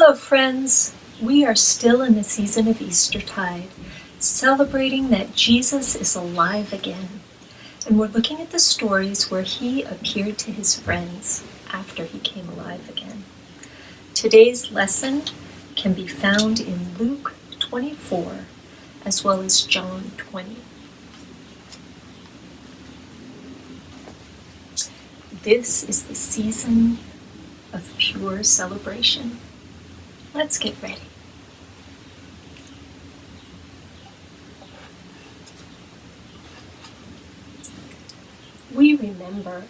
Hello, friends. We are still in the season of Eastertide, celebrating that Jesus is alive again. And we're looking at the stories where he appeared to his friends after he came alive again. Today's lesson can be found in Luke 24 as well as John 20. This is the season of pure celebration. Let's get ready. We remember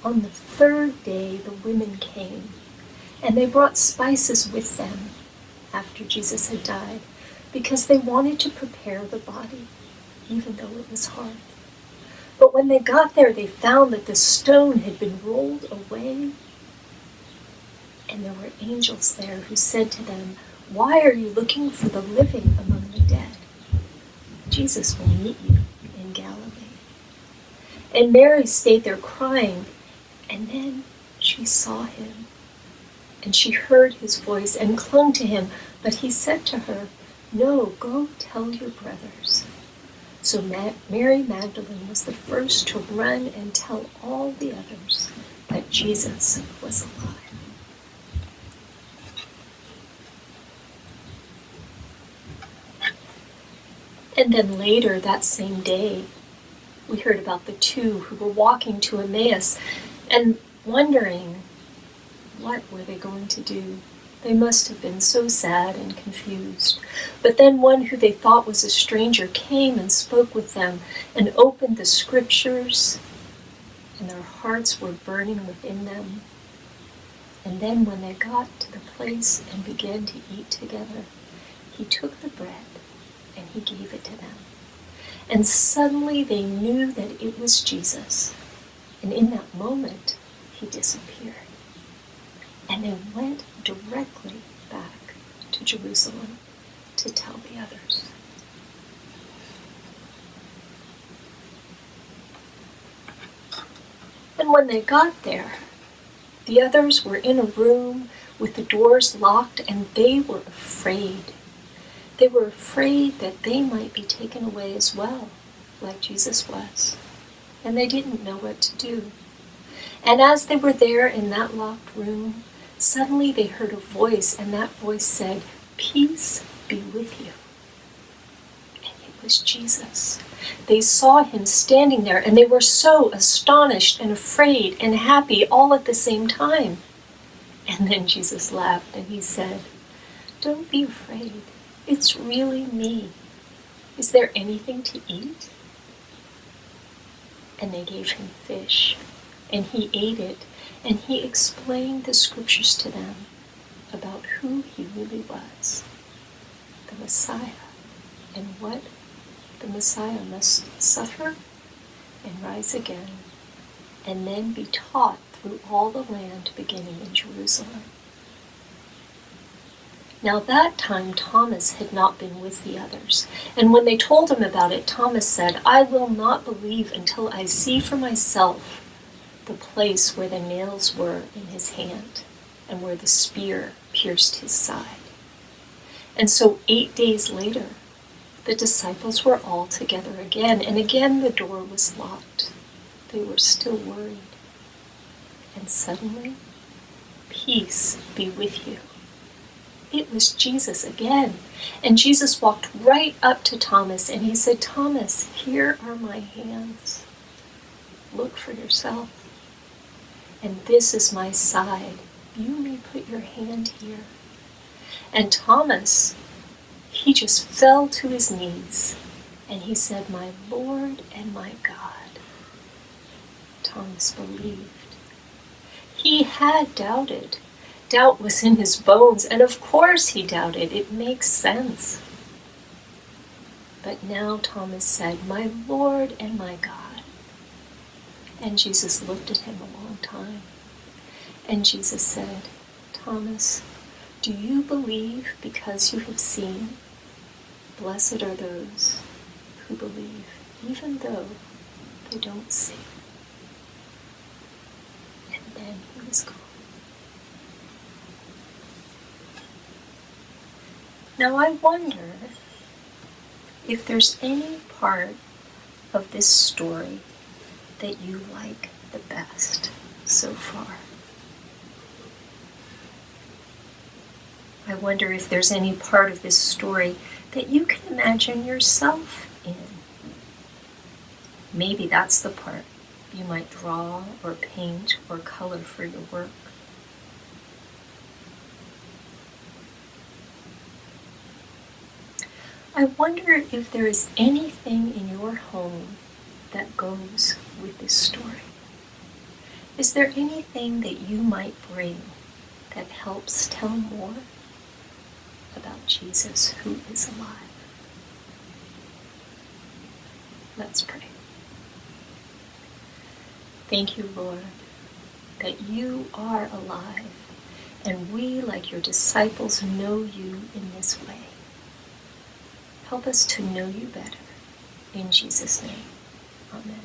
on the third day the women came, and they brought spices with them after Jesus had died, because they wanted to prepare the body, even though it was hard. But when they got there, they found that the stone had been rolled away, and there were angels there who said to them, "Why are you looking for the living among the dead? Jesus will meet you in Galilee." And Mary stayed there crying, and then she saw him, and she heard his voice and clung to him, but he said to her, "No, go tell your brothers." So Mary Magdalene was the first to run and tell all the others that Jesus was alive. And then later that same day, we heard about the two who were walking to Emmaus and wondering what were they going to do. They must have been so sad and confused. But then one who they thought was a stranger came and spoke with them and opened the scriptures, and their hearts were burning within them. And then when they got to the place and began to eat together, he took the bread and he gave it to them. And suddenly they knew that it was Jesus. And in that moment, he disappeared. And they went directly back to Jerusalem to tell the others. And when they got there, the others were in a room with the doors locked, and they were afraid. They were afraid that they might be taken away as well, like Jesus was. And they didn't know what to do. And as they were there in that locked room, suddenly they heard a voice, and that voice said, "Peace be with you." And it was Jesus. They saw him standing there, and they were so astonished and afraid and happy all at the same time. And then Jesus laughed, and he said, "Don't be afraid. It's really me. Is there anything to eat?" And they gave him fish, and he ate it, and he explained the scriptures to them about who he really was, the Messiah, and what the Messiah must suffer and rise again, and then be taught through all the land beginning in Jerusalem. Now that time Thomas had not been with the others, and when they told him about it, Thomas said, "I will not believe until I see for myself the place where the nails were in his hand and where the spear pierced his side." And so 8 days later, the disciples were all together again, and again the door was locked. They were still worried. And suddenly, "Peace be with you." It was Jesus again. And Jesus walked right up to Thomas, and he said, "Thomas, here are my hands. Look for yourself. And this is my side. You may put your hand here." And Thomas, he just fell to his knees, and he said, "My Lord and my God." Thomas believed. He had doubted. Doubt was in his bones, and of course he doubted. It makes sense. But now Thomas said, "My Lord and my God." And Jesus looked at him a long time. And Jesus said, "Thomas, do you believe because you have seen? Blessed are those who believe, even though they don't see." And then he was gone. Now I wonder if there's any part of this story that you like the best so far. I wonder if there's any part of this story that you can imagine yourself in. Maybe that's the part you might draw or paint or color for your work. I wonder if there is anything in your home that goes with this story. Is there anything that you might bring that helps tell more about Jesus who is alive? Let's pray. Thank you, Lord, that you are alive, and we, like your disciples, know you in this way. Help us to know you better. In Jesus' name, amen.